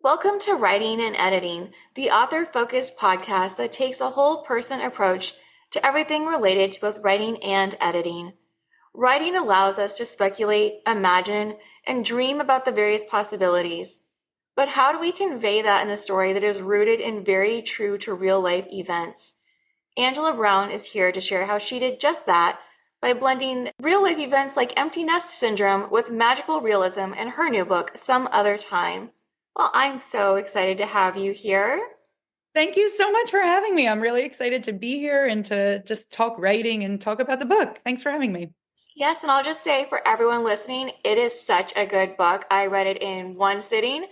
Welcome to Writing and Editing, the author focused podcast that takes a whole person approach to everything related to both writing and editing. Writing allows us to speculate, imagine, and dream about the various possibilities. But how do we convey that in a story that is rooted in very true to real life events? Angela Brown is here to share how she did just that by blending real life events like empty nest syndrome with magical realism in her new book, Some Other Time. Well, I'm so excited to have you here. Thank you so much for having me. I'm really excited to be here and to just talk writing and talk about the book. Thanks for having me. Yes, and I'll just say for everyone listening, it is such a good book. I read it in one sitting,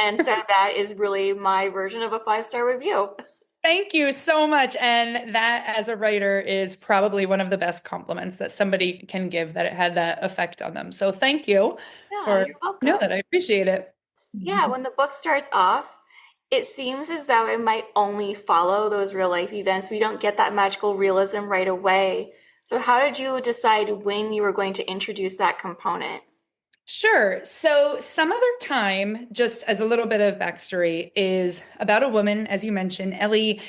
and so that is really my version of a five-star review. Thank you so much. And that, as a writer, is probably one of the best compliments that somebody can give, that it had that effect on them. So thank you Yeah, for you're welcome. that. I appreciate it. Yeah, when the book starts off, it seems as though it might only follow those real life events. We don't get that magical realism right away. So, how did you decide when you were going to introduce that component? Sure. So, Some Other Time, just as a little bit of backstory, is about a woman, as you mentioned, Ellie,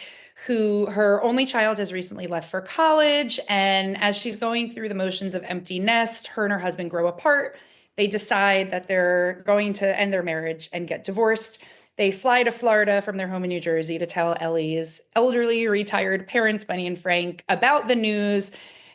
who her only child has recently left for college. And as she's going through the motions of empty nest, her and her husband grow apart. They decide that they're going to end their marriage and get divorced. They fly to Florida from their home in New Jersey to tell Ellie's elderly retired parents, Bunny and Frank, about the news.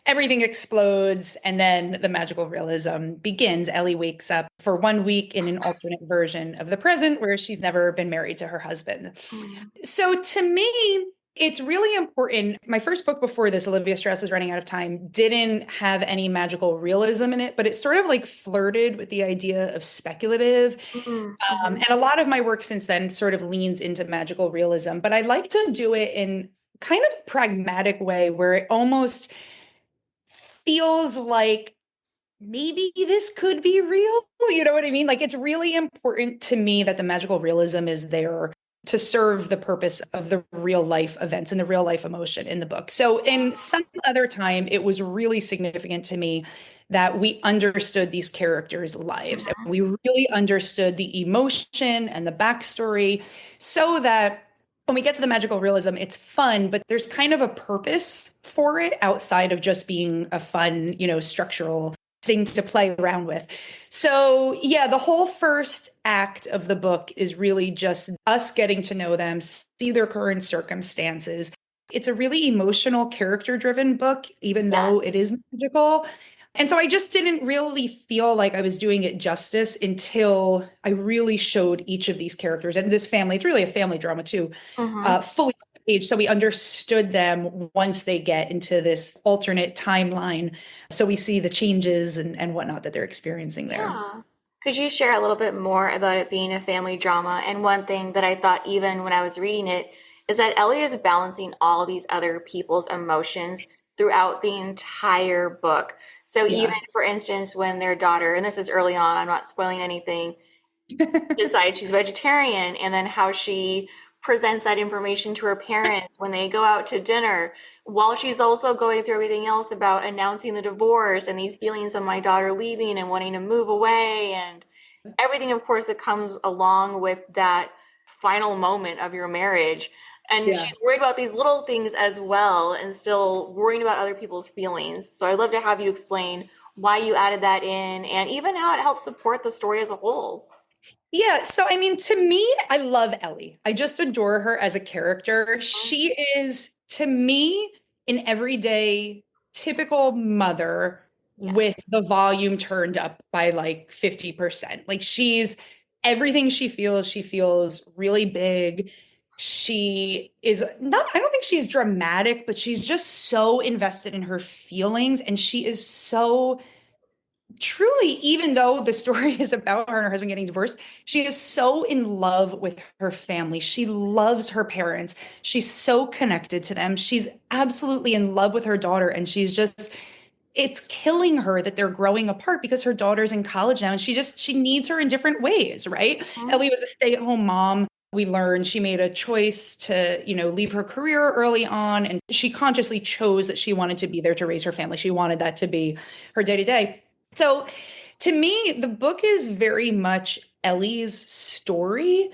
Everything explodes, and then the magical realism begins. Ellie wakes up for 1 week in an alternate version of the present where she's never been married to her husband. Mm. So to me, it's really important. My first book before this, Olivia Strauss is Running Out of Time, didn't have any magical realism in it, but it sort of like flirted with the idea of speculative. Mm-hmm. And a lot of my work since then sort of leans into magical realism, but I like to do it in kind of a pragmatic way where it almost feels like maybe this could be real. You know what I mean? Like, it's really important to me that the magical realism is there to serve the purpose of the real life events and the real life emotion in the book. So, in Some Other Time, it was really significant to me that we understood these characters' lives and we really understood the emotion and the backstory so that when we get to the magical realism, it's fun, but there's kind of a purpose for it outside of just being a fun, structural thing to play around with. So, yeah, the whole first act of the book is really just us getting to know them, see their current circumstances. It's a really emotional, character driven book, even though Yes. it is magical. And so I just didn't really feel like I was doing it justice until I really showed each of these characters and this family. It's really a family drama too, Mm-hmm. fully on the page. So we understood them once they get into this alternate timeline. So we see the changes and whatnot that they're experiencing there. Yeah. Could you share a little bit more about it being a family drama? And one thing that I thought, even when I was reading it, is that Ellie is balancing all these other people's emotions throughout the entire book. So, even Yeah. for instance, when their daughter, and this is early on, I'm not spoiling anything, decides she's vegetarian, and then how she presents that information to her parents when they go out to dinner, while she's also going through everything else about announcing the divorce and these feelings of my daughter leaving and wanting to move away and everything, of course, that comes along with that final moment of your marriage. And Yeah. she's worried about these little things as well and still worrying about other people's feelings. So I'd love to have you explain why you added that in and even how it helps support the story as a whole. Yeah, so I mean, to me, I love Ellie. I just adore her as a character. She is, to me, an everyday, typical mother Yes. with the volume turned up by like 50%. Like she's everything she feels really big. She is not, I don't think she's dramatic, but she's just so invested in her feelings and she is so truly, even though the story is about her and her husband getting divorced, she is so in love with her family. She loves her parents. She's so connected to them. She's absolutely in love with her daughter. And she's just, it's killing her that they're growing apart because her daughter's in college now and she needs her in different ways, right? Mhm. Ellie was a stay-at-home mom. We learned she made a choice to, leave her career early on, and she consciously chose that she wanted to be there to raise her family. She wanted that to be her day to day. So to me, the book is very much Ellie's story,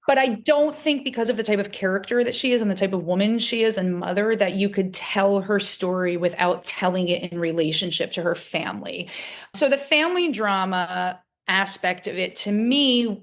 But I don't think because of the type of character that she is and the type of woman she is and mother that you could tell her story without telling it in relationship to her family. So the family drama aspect of it to me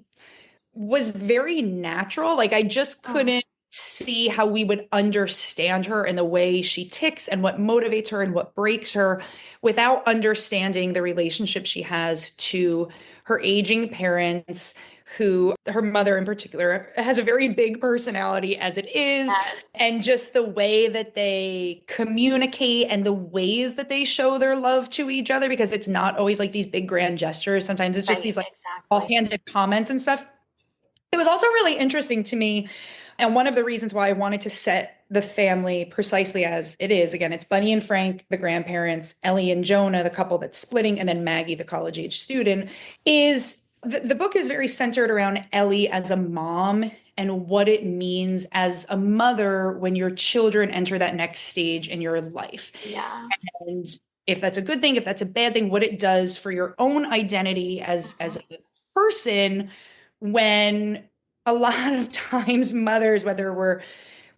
was very natural. Like I just Mm, couldn't see how we would understand her and the way she ticks and what motivates her and what breaks her without understanding the relationship she has to her aging parents, who her mother in particular has a very big personality as it is, yes, and just the way that they communicate and the ways that they show their love to each other, because it's not always like these big grand gestures. Sometimes it's just right, these like exactly. offhanded comments and stuff. It was also really interesting to me. And one of the reasons why I wanted to set the family precisely as it is, again, it's Bunny and Frank, the grandparents, Ellie and Jonah, the couple that's splitting, and then Maggie, the college age student, is the book is very centered around Ellie as a mom and what it means as a mother when your children enter that next stage in your life. Yeah. And if that's a good thing, if that's a bad thing, what it does for your own identity as Mhm. a person, when a lot of times mothers, whether we're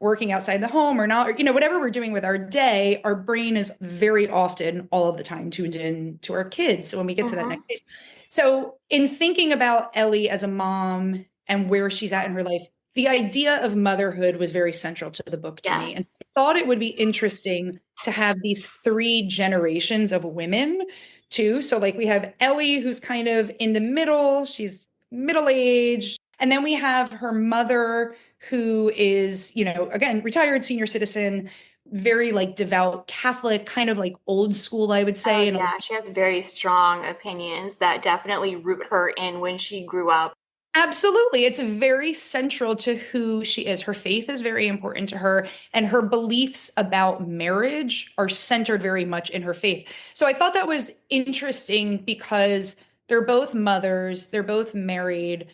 working outside the home or not, or, whatever we're doing with our day, our brain is very often all of the time tuned in to our kids. So when we get to that next Mhm. stage. So in thinking about Ellie as a mom and where she's at in her life, the idea of motherhood was very central to the book to me. And Yes. I thought it would be interesting to have these three generations of women too. So like we have Ellie, who's kind of in the middle, she's middle aged. And then we have her mother, who is, again, retired senior citizen, very like devout Catholic, kind of like old school, I would Oh, say. And yeah. She has very strong opinions that definitely root her in when she grew up. absolutely, it's very central to who she is. Her faith is very important to her, and her beliefs about marriage are centered very much in her faith. So I thought that was interesting because they're both mothers, they're both married,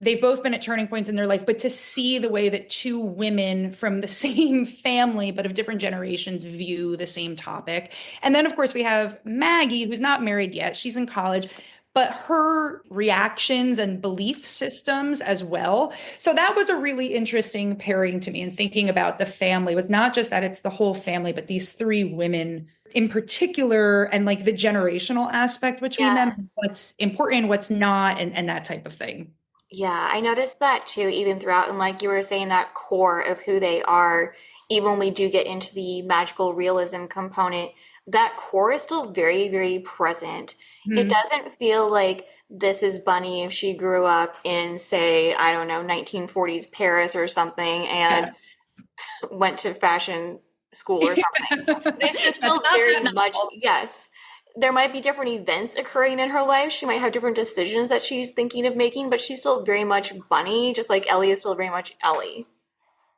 they've both been at turning points in their life, but to see the way that two women from the same family but of different generations view the same topic. And then of course we have Maggie, who's not married yet, she's in college, but her reactions and belief systems as well. So that was a really interesting pairing to me, and thinking about the family was not just that it's the whole family, but these three women in particular, and like the generational aspect between them, Yes. what's important, what's not, and that type of thing. Yeah, I noticed that too, even throughout. And like you were saying, that core of who they are, even when we do get into the magical realism component, that core is still very, very present. It Mhm. doesn't feel like this is Bunny if she grew up in, say, I don't know, 1940s Paris or something and Yeah. went to fashion school or something. This is That's still not very that much, novel. yes. There might be different events occurring in her life. She might have different decisions that she's thinking of making, but she's still very much Bunny, just like Ellie is still very much Ellie.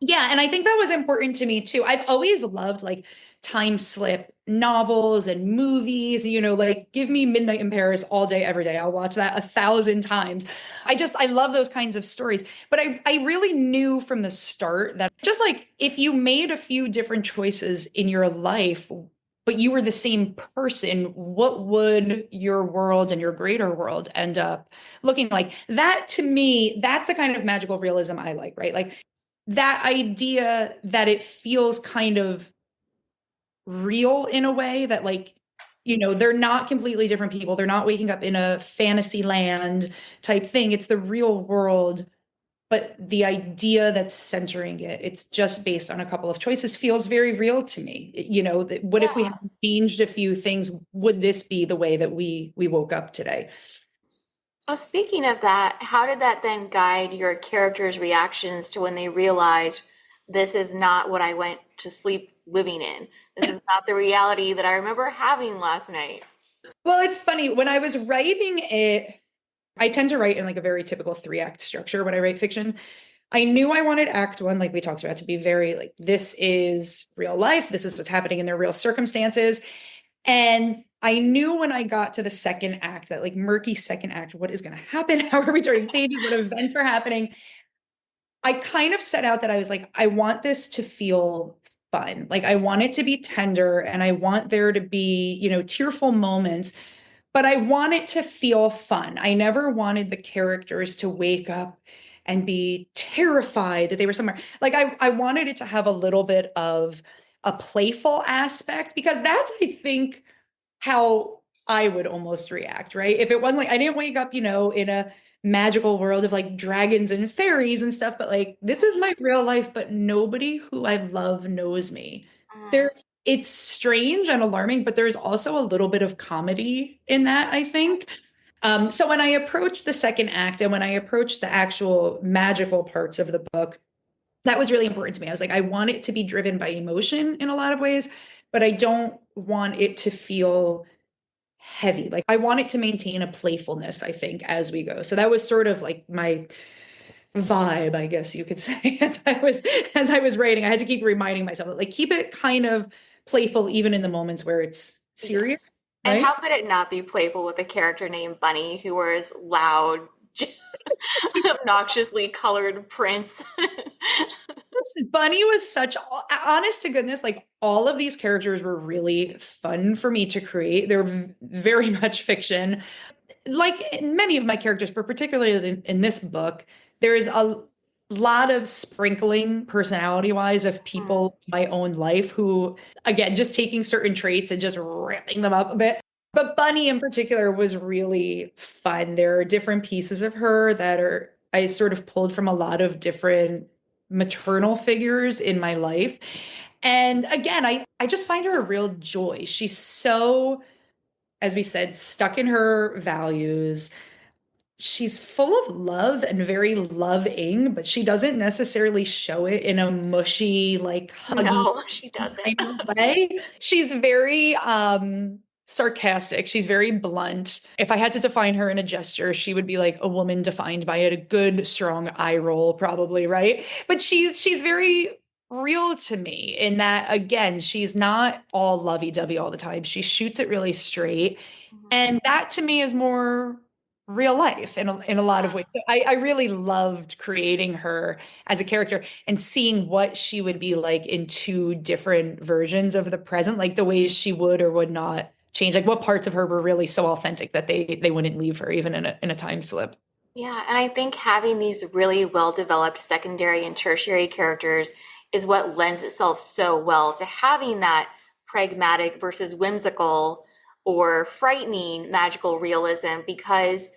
Yeah, and I think that was important to me too. I've always loved like time slip novels and movies, like give me Midnight in Paris all day, every day. I'll watch that 1,000 times. I love those kinds of stories. But I really knew from the start that just like if you made a few different choices in your life, but you were the same person, what would your world and your greater world end up looking like? That to me, that's the kind of magical realism I like, right? Like that idea that it feels kind of real in a way that like they're not completely different people, they're not waking up in a fantasy land type thing, it's the real world, but the idea that's centering it, it's just based on a couple of choices, feels very real to me. What if we had Yeah. changed a few things, would this be the way that we woke up today? Well, speaking of that, how did that then guide your characters' reactions to when they realized this is not what I went to sleep living in? This is not the reality that I remember having last night. Well, it's funny when I was writing it, I tend to write in like a very typical three-act structure when I write fiction. I knew I wanted act one, like we talked about, to be very like, this is real life. This is what's happening in their real circumstances. And I knew when I got to the second act, that like murky second act, what is going to happen? How are we turning pages? What events are happening? I kind of set out that I was like, I want this to feel fun. Like I want it to be tender, and I want there to be, tearful moments, but I want it to feel fun. I never wanted the characters to wake up and be terrified that they were somewhere. Like I wanted it to have a little bit of a playful aspect because that's, I think, how I would almost react, right? If it wasn't like I didn't wake up, in a magical world of like dragons and fairies and stuff, but like this is my real life, but nobody who I love knows me. Mm, There, it's strange and alarming, but there's also a little bit of comedy in that, I think. yes. So when I approached the second act and when I approached the actual magical parts of the book, that was really important to me. I was like, I want it to be driven by emotion in a lot of ways, but I don't want it to feel heavy. Like I want it to maintain a playfulness, I think, as we go. So that was sort of like my vibe, I guess you could say, as I was writing. I had to keep reminding myself, like keep it kind of playful even in the moments where it's Yes. serious, And right? how could it not be playful with a character named Bunny who wears loud, obnoxiously colored prints? Bunny was such, honest to goodness, like all of these characters were really fun for me to create. They're very much fiction. Like many of my characters, but particularly in this book, there's a lot of sprinkling personality wise of Mm, people in my own life who, again, just taking certain traits and just ramping them up a bit. But Bunny in particular was really fun. There are different pieces of her that are, I sort of pulled from a lot of different maternal figures in my life. And again, I just find her a real joy. She's so, as we said, stuck in her values. She's full of love and very loving, but she doesn't necessarily show it in a mushy, like huggy no, she doesn't. kind of way. She's very sarcastic. She's very blunt. If I had to define her in a gesture, she would be like a woman defined by a good, strong eye roll, probably, right? But she's very real to me in that again, she's not all lovey-dovey all the time. She shoots it really straight. Mhm. And that to me is more real life in a lot of ways. I really loved creating her as a character and seeing what she would be like in two different versions of the present, like the ways she would or would not change, like what parts of her were really so authentic that they wouldn't leave her even in a time slip. Yeah, and I think having these really well-developed secondary and tertiary characters is what lends itself so well to having that pragmatic versus whimsical or frightening magical realism because,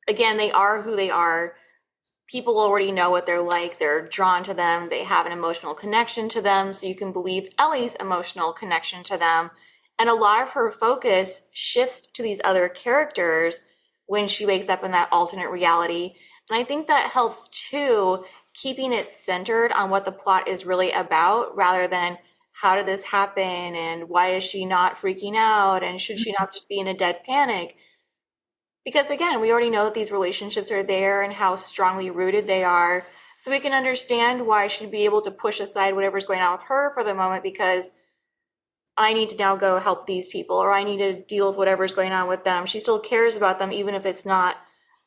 again, they are who they are. People already know what they're like. They're drawn to them. They have an emotional connection to them. So you can believe Ellie's emotional connection to them. And a lot of her focus shifts to these other characters when she wakes up in that alternate reality. And I think that helps too, keeping it centered on what the plot is really about rather than how did this happen and why is she not freaking out and should she not just be in a dead panic? Because again, we already know that these relationships are there and how strongly rooted they are. So we can understand why she'd be able to push aside whatever's going on with her for the moment because I need to now go help these people or I need to deal with whatever's going on with them. She still cares about them, even if it's not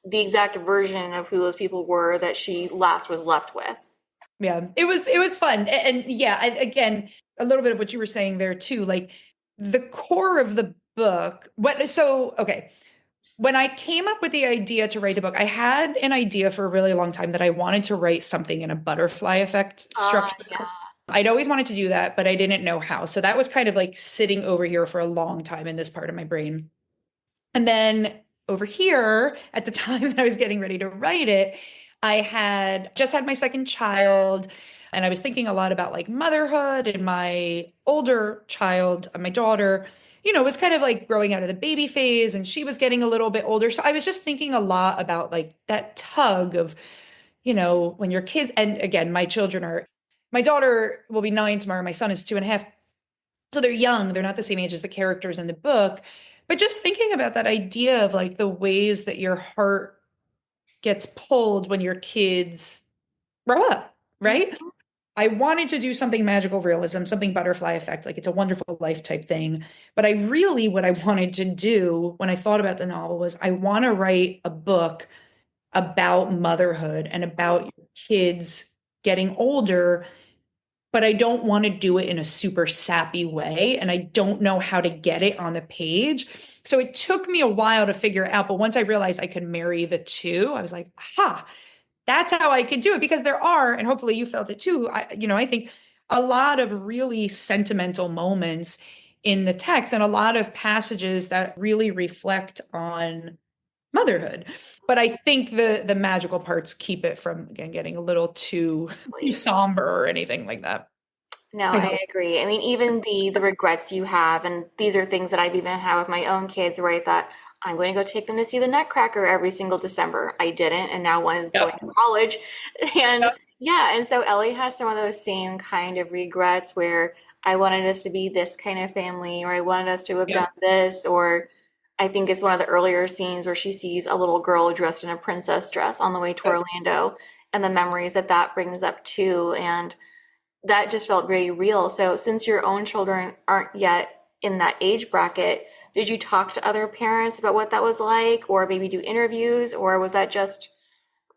the exact version of who those people were that she last was left with. Yeah, it was fun. And yeah, again, a little bit of what you were saying there too, like the core of the book. Okay. When I came up with the idea to write the book, I had an idea for a really long time that I wanted to write something in a butterfly effect structure. Yeah. I'd always wanted to do that, but I didn't know how. So that was kind of like sitting over here for a long time in this part of my brain. And then over here, at the time that I was getting ready to write it, I had just had my second child. And I was thinking a lot about like motherhood and my older child, my daughter, was kind of like growing out of the baby phase and she was getting a little bit older. So I was just thinking a lot about like that tug of, when your kids, and again, my daughter will be 9 tomorrow. My son is 2.5. So they're young, they're not the same age as the characters in the book. But just thinking about that idea of like the ways that your heart gets pulled when your kids grow up, right? Mhm. I wanted to do something magical realism, something butterfly effect, like it's a wonderful life type thing. But what I wanted to do when I thought about the novel was I want to write a book about motherhood and about your kids getting older, but I don't want to do it in a super sappy way. And I don't know how to get it on the page. So it took me a while to figure it out. But once I realized I could marry the two, I was like, aha, that's how I could do it because there are, and hopefully you felt it too. I think a lot of really sentimental moments in the text and a lot of passages that really reflect on motherhood. But I think the magical parts keep it from again getting a little too Like, somber or anything like that. no, I I hope. agree. I mean, even the regrets you have, and these are things that I've even had with my own kids, where I thought I'm going to go take them to see the Nutcracker every single December. I didn't, and now one is going Yep. to college, and Yep. yeah, and so Ellie has some of those same kind of regrets where I wanted us to be this kind of family, or I wanted us to have done Yep. this, or I think it's one of the earlier scenes where she sees a little girl dressed in a princess dress on the way to Yep. Orlando, and the memories that that brings up too, and that just felt very real. So, since your own children aren't yet in that age bracket, did you talk to other parents about what that was like, or maybe do interviews, or was that just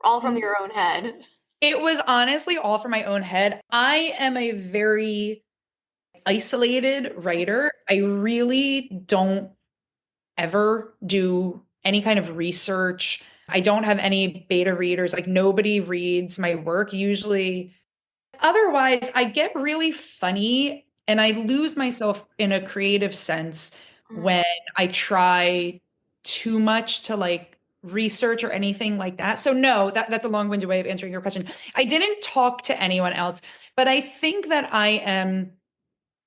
all from your own head? It was honestly all for my own head. I am a very isolated writer. I really don't ever do any kind of research. I don't have any beta readers. Like nobody reads my work usually. Otherwise, I get really funny and I lose myself in a creative sense Mm, when I try too much to like research or anything like that. So no, that's a long-winded way of answering your question. I didn't talk to anyone else, but I think that I am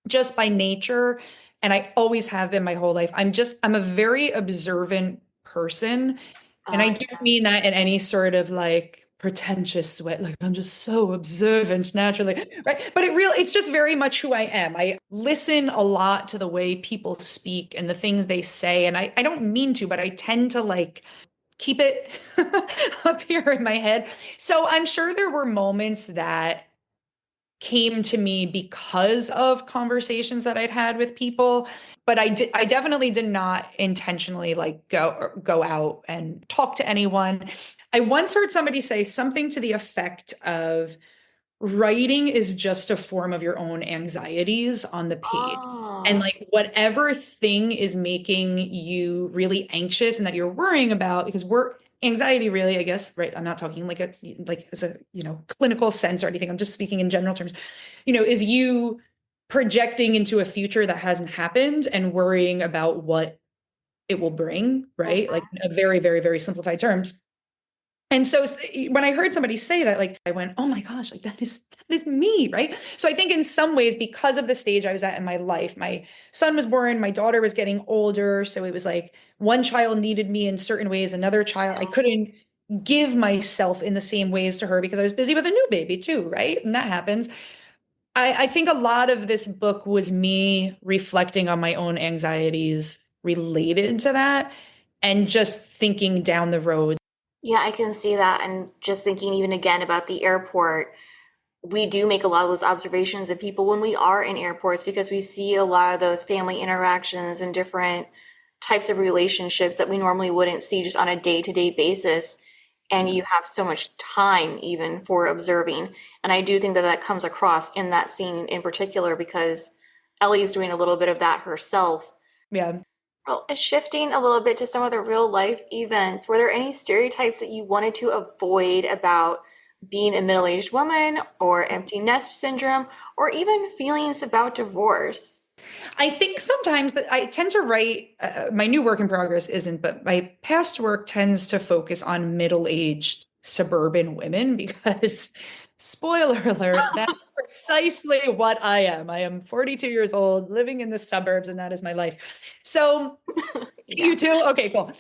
just by nature, and I always have been my whole life. I'm a very observant person. And I don't yeah. mean that in any sort of like pretentious way. Like I'm just so observant naturally, right? But it's just very much who I am. I listen a lot to the way people speak and the things they say. And I don't mean to, but I tend to like keep it up here in my head. So I'm sure there were moments that came to me because of conversations that I'd had with people, but I definitely did not intentionally like go out and talk to anyone. I once heard somebody say something to the effect of writing is just a form of your own anxieties on the page. And Oh, like whatever thing is making you really anxious and that you're worrying about, because we're anxiety really, I guess, right? I'm not talking like as a, clinical sense or anything. I'm just speaking in general terms, is you projecting into a future that hasn't happened and worrying about what it will bring, right? Like mhm. a very, very, very simplified terms. And so when I heard somebody say that, like I went, oh my gosh, like that is me, right? So I think in some ways, because of the stage I was at in my life, my son was born, my daughter was getting older. So it was like one child needed me in certain ways, another child, I couldn't give myself in the same ways to her because I was busy with a new baby too, right? And that happens. I think a lot of this book was me reflecting on my own anxieties related to that and just thinking down the road. Yeah, I can see that. And just thinking even again about the airport, we do make a lot of those observations of people when we are in airports because we see a lot of those family interactions and different types of relationships that we normally wouldn't see just on a day-to-day basis. And Yeah. you have so much time even for observing. And I do think that that comes across in that scene in particular because Ellie's doing a little bit of that herself. Yeah. Well, shifting a little bit to some of the real life events, were there any stereotypes that you wanted to avoid about being a middle-aged woman or empty nest syndrome or even feelings about divorce? I think sometimes that I tend to write, my new work in progress isn't, but my past work tends to focus on middle-aged suburban women because, spoiler alert, that's precisely what I am. I am 42 years old, living in the suburbs, and that is my life. So, Yeah. you too? Okay, cool.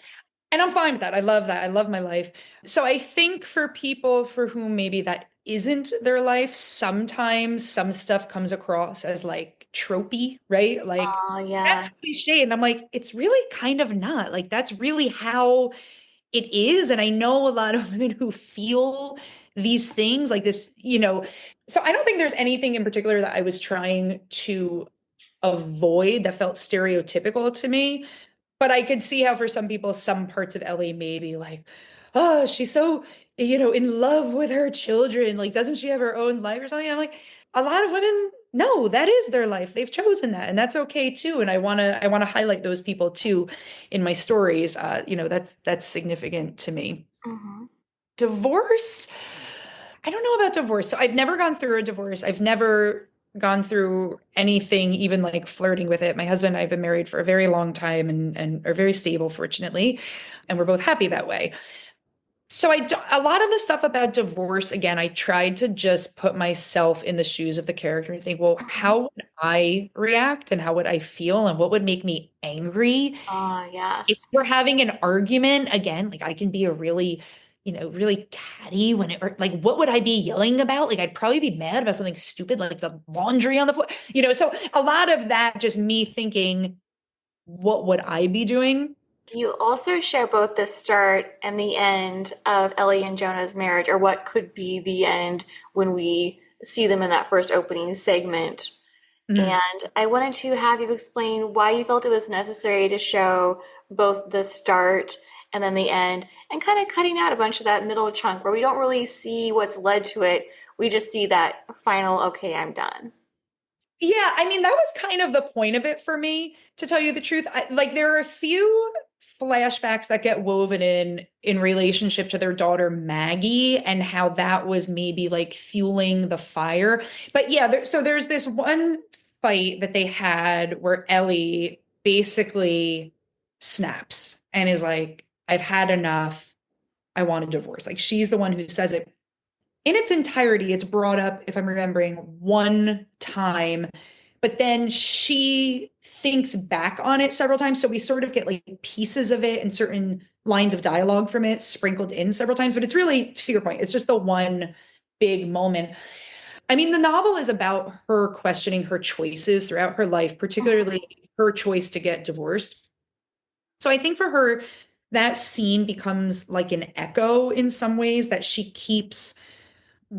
And I'm fine with that. I love that. I love my life. So I think for people for whom maybe that isn't their life, sometimes some stuff comes across as like tropey, right? Like Oh, that's yeah. cliche. And I'm like, it's really kind of not. Like that's really how it is. And I know a lot of women who feel these things like this, So I don't think there's anything in particular that I was trying to avoid that felt stereotypical to me. But I could see how for some people, some parts of Ellie may be like, oh, she's so, in love with her children. Like, doesn't she have her own life or something? I'm like, a lot of women, no, that is their life. They've chosen that, and that's okay too. And I want to highlight those people too in my stories. That's significant to me. Hmm. Divorce? I don't know about divorce. So I've never gone through a divorce. I've never gone through anything, even like flirting with it. My husband and I have been married for a very long time and are very stable, fortunately. And we're both happy that way. So a lot of the stuff about divorce, again, I tried to just put myself in the shoes of the character and think, well, Mhm. how would I react and how would I feel and what would make me angry Ah, if yes. we're having an argument? Again, like I can be a really, really catty when it, or like, what would I be yelling about? Like, I'd probably be mad about something stupid like the laundry on the floor, so a lot of that, just me thinking, what would I be doing? You also show both the start and the end of Ellie and Jonah's marriage, or what could be the end when we see them in that first opening segment. Mhm. And I wanted to have you explain why you felt it was necessary to show both the start and then the end, and kind of cutting out a bunch of that middle chunk where we don't really see what's led to it. We just see that final, okay, I'm done. Yeah, I mean, that was kind of the point of it for me, to tell you the truth. Like, there are a few flashbacks that get woven in relationship to their daughter Maggie and how that was maybe like fueling the fire. But yeah, so there's this one fight that they had where Ellie basically snaps and is like, I've had enough. I want a divorce. Like, she's the one who says it in its entirety. It's brought up, if I'm remembering, one time, but then she thinks back on it several times. So we sort of get like pieces of it and certain lines of dialogue from it sprinkled in several times. But it's really, to your point, it's just the one big moment. I mean, the novel is about her questioning her choices throughout her life, particularly her choice to get divorced. So I think for her, that scene becomes like an echo in some ways that she keeps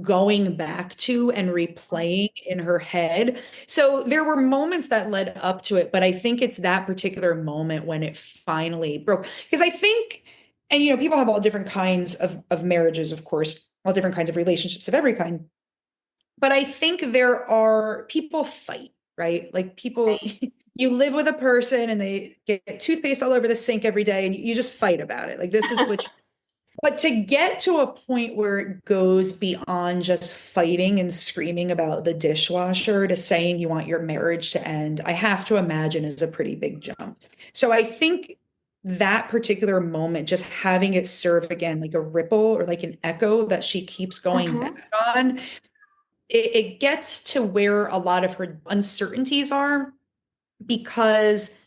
going back to and replaying in her head. So there were moments that led up to it, but I think it's that particular moment when it finally broke. Because I think, and people have all different kinds of marriages, of course, all different kinds of relationships of every kind. But I think there are people fight, right? Like people, Right. you live with a person and they get toothpaste all over the sink every day and you just fight about it. Like, this is what, but to get to a point where it goes beyond just fighting and screaming about the dishwasher to saying you want your marriage to end, I have to imagine is a pretty big jump. So I think that particular moment, just having it serve again like a ripple or like an echo that she keeps going back Mhm. on, it gets to where a lot of her uncertainties are, because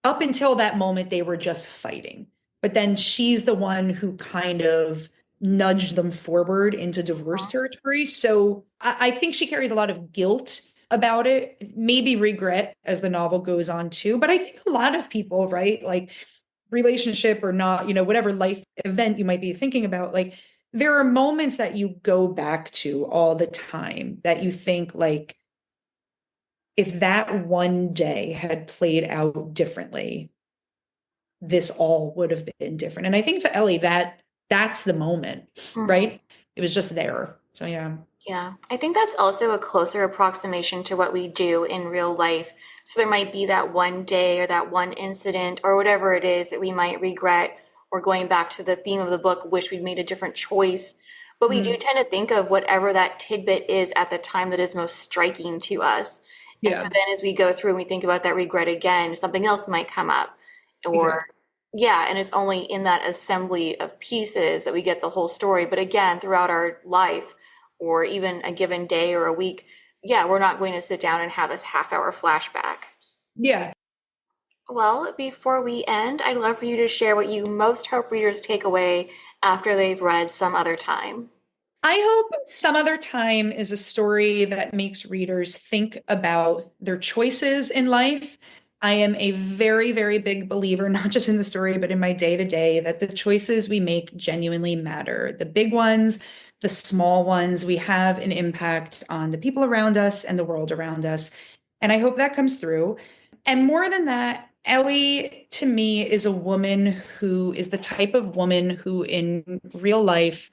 up until that moment, they were just fighting. But then she's the one who kind of nudged them forward into divorce territory. So I think she carries a lot of guilt about it, maybe regret as the novel goes on too. But I think a lot of people, right? Like, relationship or not, whatever life event you might be thinking about, like, there are moments that you go back to all the time that you think, like, if that one day had played out differently, this all would have been different. And I think to Ellie, that's the moment, Mhm. right? It was just there. So yeah. Yeah, I think that's also a closer approximation to what we do in real life. So there might be that one day or that one incident or whatever it is that we might regret, or going back to the theme of the book, wish we'd made a different choice. But we do Mhm. tend to think of whatever that tidbit is at the time that is most striking to us. And so Yeah, then as we go through and we think about that regret again, something else might come up. Or, exactly. yeah, and it's only in that assembly of pieces that we get the whole story. But again, throughout our life, or even a given day or a week, yeah, we're not going to sit down and have this half-hour flashback. Yeah. Well, before we end, I'd love for you to share what you most hope readers take away after they've read Some Other Time. I hope Some Other Time is a story that makes readers think about their choices in life. I am a very, very big believer, not just in the story, but in my day to day, that the choices we make genuinely matter. The big ones, the small ones, we have an impact on the people around us and the world around us. And I hope that comes through. And more than that, Ellie to me is a woman who is the type of woman who in real life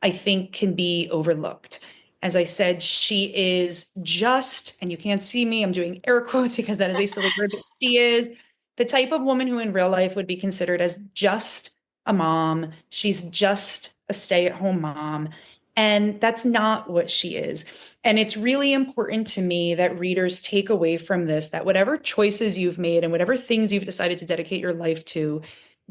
I think can be overlooked. As I said, she is just, and you can't see me, I'm doing air quotes because that is a silly word, but she is the type of woman who in real life would be considered as just a mom. She's just a stay-at-home mom. And that's not what she is. And it's really important to me that readers take away from this that whatever choices you've made and whatever things you've decided to dedicate your life to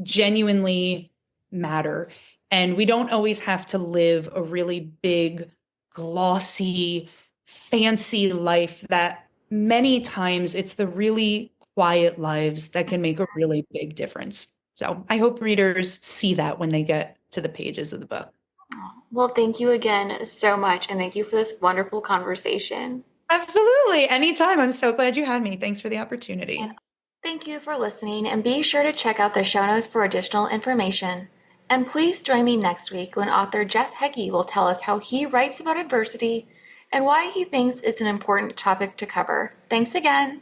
genuinely matter. And we don't always have to live a really big, glossy, fancy life that many times it's the really quiet lives that can make a really big difference. So I hope readers see that when they get to the pages of the book. Well, thank you again so much, and thank you for this wonderful conversation. Absolutely. Anytime. I'm so glad you had me. Thanks for the And opportunity. thank you for listening, and be sure to check out the show notes for additional information. And please join me next week when author Jeff Heggie will tell us how he writes about adversity and why he thinks it's an important topic to cover. Thanks again.